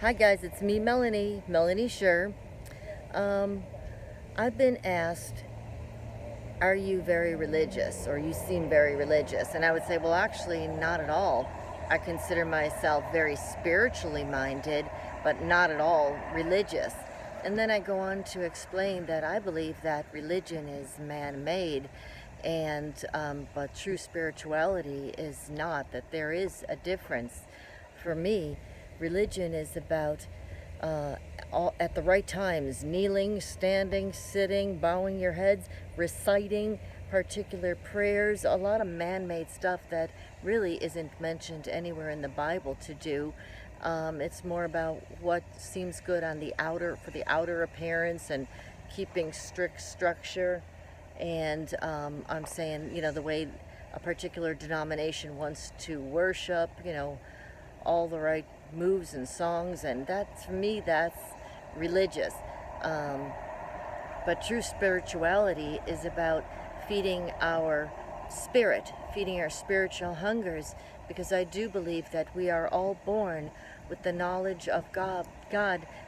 Hi guys, it's me, Melanie Schurr. Um, I've been asked, are you very religious, or you seem very religious? And I would say, well, actually, not at all. I consider myself very spiritually minded, but not at all religious. And then I go on to explain that I believe that religion is man-made, and but true spirituality is not. That there is a difference. For me, religion is about all, at the right times, kneeling, standing, sitting, bowing your heads, reciting particular prayers, a lot of man-made stuff that really isn't mentioned anywhere in the Bible to do. It's more about what seems good on the outer, for the outer appearance, and keeping strict structure. And I'm saying, the way a particular denomination wants to worship, all the right moves and songs, and that, for me, that's religious. But true spirituality is about feeding our spirit, feeding our spiritual hungers, because I do believe that we are all born with the knowledge of God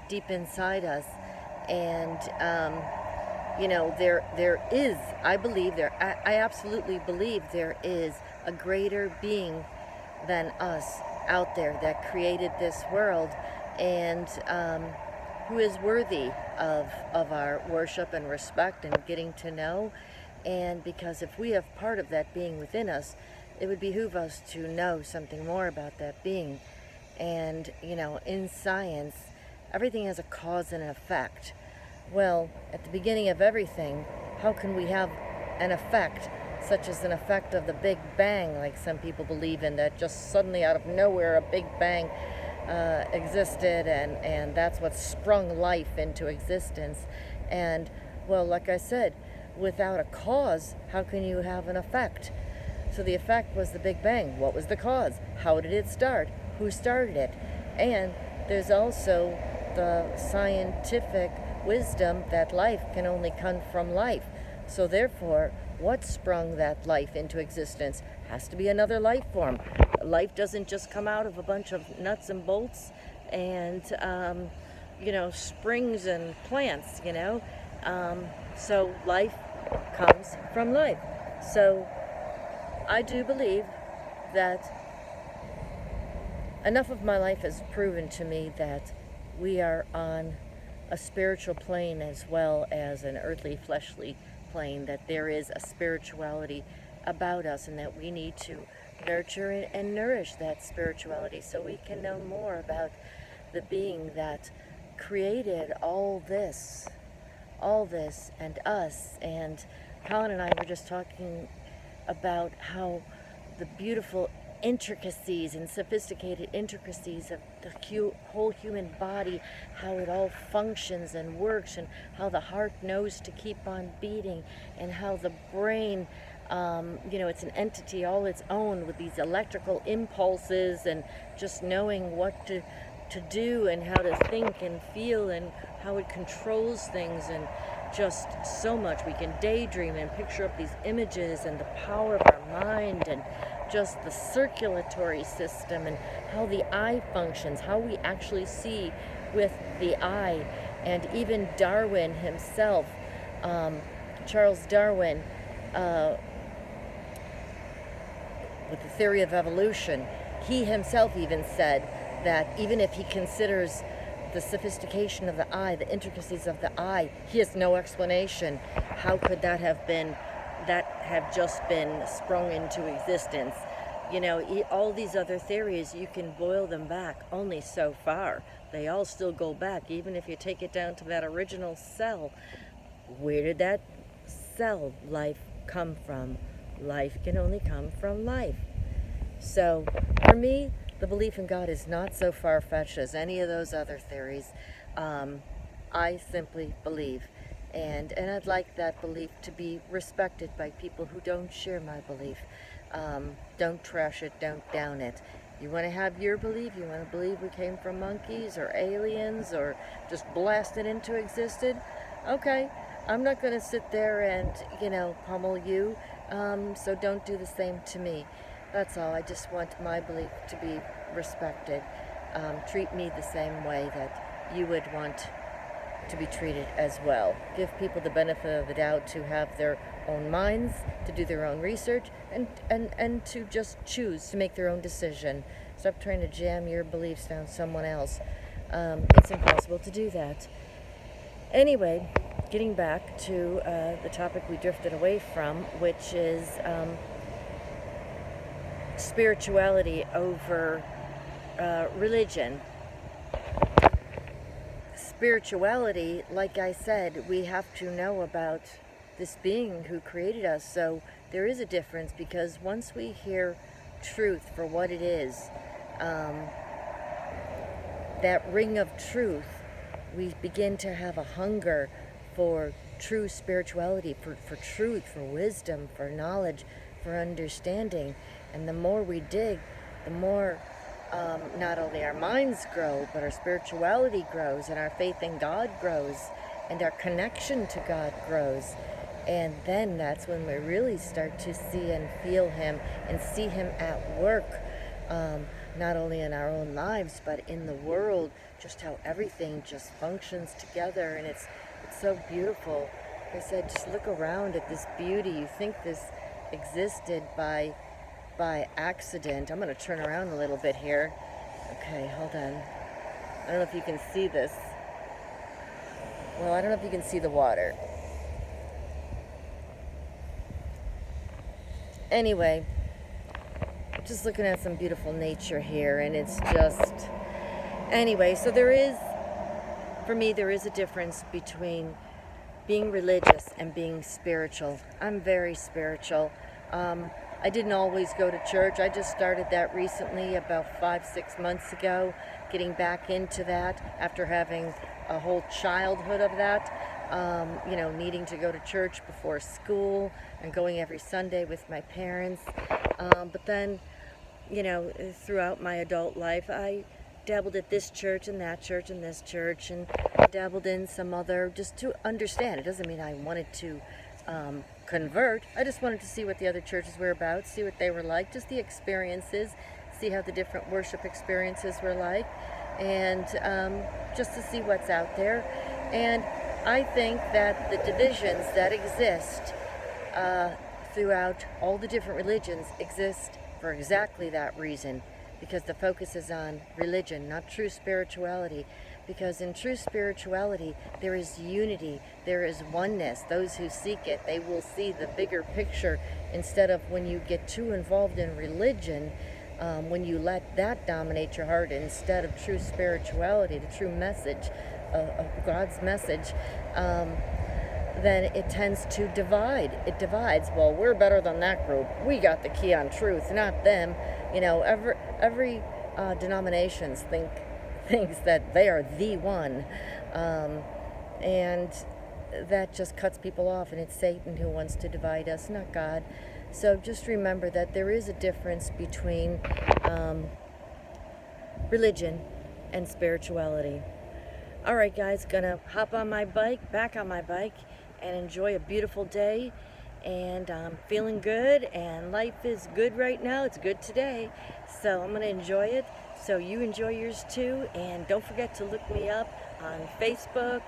deep inside us. And there is, I absolutely believe there is a greater being than us out there that created this world, and who is worthy of our worship and respect and getting to know. And because if we have part of that being within us, it would behoove us to know something more about that being. And in science, everything has a cause and an effect. Well, at the beginning of everything, how can we have an effect, such as an effect of the Big Bang, like some people believe in, that just suddenly out of nowhere a Big Bang existed, and that's what sprung life into existence? And, well, like I said, without a cause, how can you have an effect? So the effect was the Big Bang. What was the cause? How did it start? Who started it? And there's also the scientific wisdom that life can only come from life. So therefore, what sprung that life into existence has to be another life form. Life doesn't just come out of a bunch of nuts and bolts and springs and plants. So life comes from life. So I do believe that enough of my life has proven to me that we are on a spiritual plane as well as an earthly, fleshly plane, that there is a spirituality about us, and that we need to nurture and nourish that spirituality so we can know more about the being that created all this and us. And Colin and I were just talking about how the beautiful intricacies and sophisticated intricacies of the whole human body, how it all functions and works, and how the heart knows to keep on beating, and how the brain, it's an entity all its own with these electrical impulses, and just knowing what to do and how to think and feel, and how it controls things, and just so much. We can daydream and picture up these images, and the power of our mind, and just the circulatory system, and how the eye functions, how we actually see with the eye. And even Darwin himself, Charles Darwin, with the theory of evolution, he himself even said that even if he considers the sophistication of the eye, the intricacies of the eye, he has no explanation. How could that have just been sprung into existence? All these other theories, you can boil them back only so far. They all still go back, even if you take it down to that original cell. Where did that cell life come from? Life can only come from life. So, for me, the belief in God is not so far-fetched as any of those other theories. I simply believe. And I'd like that belief to be respected by people who don't share my belief. Don't trash it, don't down it. You want to have your belief, you want to believe we came from monkeys or aliens or just blasted into existence? Okay, I'm not going to sit there and, pummel you, so don't do the same to me. That's all. I just want my belief to be respected. treat me the same way that you would want to be treated as well. Give people the benefit of the doubt to have their own minds, to do their own research, and to just choose to make their own decision. Stop trying to jam your beliefs down someone else. It's impossible to do that. Anyway, getting back to the topic we drifted away from, which is spirituality over religion. Spirituality, like I said, we have to know about this being who created us. So there is a difference, because once we hear truth for what it is, that ring of truth, we begin to have a hunger for true spirituality, for truth, for wisdom, for knowledge, for understanding. And the more we dig, the more not only our minds grow, but our spirituality grows, and our faith in God grows, and our connection to God grows. And then that's when we really start to see and feel Him and see Him at work, not only in our own lives, but in the world, just how everything just functions together. And it's so beautiful. Like I said, just look around at this beauty. You think this existed by accident. I'm going to turn around a little bit here. Okay, hold on. I don't know if you can see this. Well, I don't know if you can see the water. Anyway, just looking at some beautiful nature here, and it's just... Anyway, so for me, there is a difference between being religious and being spiritual. I'm very spiritual. I didn't always go to church. I just started that recently, about 5-6 months ago, getting back into that after having a whole childhood of that, needing to go to church before school and going every Sunday with my parents. But then, throughout my adult life, I dabbled at this church and that church and this church, and dabbled in some other, just to understand. It doesn't mean I wanted to convert. I just wanted to see what the other churches were about, see what they were like, just the experiences, see how the different worship experiences were like, and just to see what's out there. And I think that the divisions that exist throughout all the different religions exist for exactly that reason, because the focus is on religion, not true spirituality. Because in true spirituality, there is unity, there is oneness. Those who seek it, they will see the bigger picture, instead of when you get too involved in religion, when you let that dominate your heart instead of true spirituality, the true message of God's message, then it tends to divide. It divides. Well, we're better than that group. We got the key on truth, not them. Every denominations thinks that they are the one, and that just cuts people off, and it's Satan who wants to divide us, not God. So just remember that there is a difference between religion and spirituality. All right, guys, gonna hop on my bike, back on my bike, and enjoy a beautiful day. And I'm feeling good, and life is good right now. It's good today, so I'm gonna enjoy it. So you enjoy yours too, and don't forget to look me up on Facebook.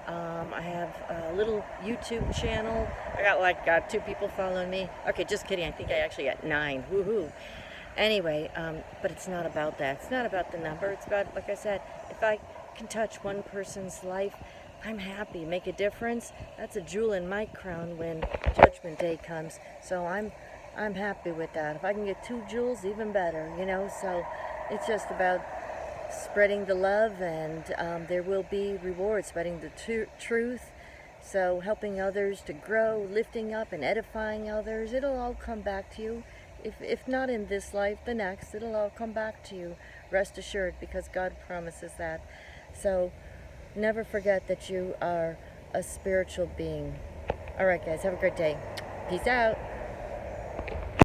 I have a little YouTube channel. I got 2 people following me. Okay, just kidding. I think I actually got 9. Woohoo! Anyway, but it's not about that. It's not about the number. It's about, like I said, if I can touch one person's life, I'm happy. Make a difference. That's a jewel in my crown when Judgment Day comes. So I'm happy with that. If I can get 2 jewels, even better. So it's just about spreading the love, and there will be rewards, spreading the truth. So helping others to grow, lifting up and edifying others, it'll all come back to you. If not in this life, the next, it'll all come back to you. Rest assured, because God promises that. So never forget that you are a spiritual being. All right, guys, have a great day. Peace out.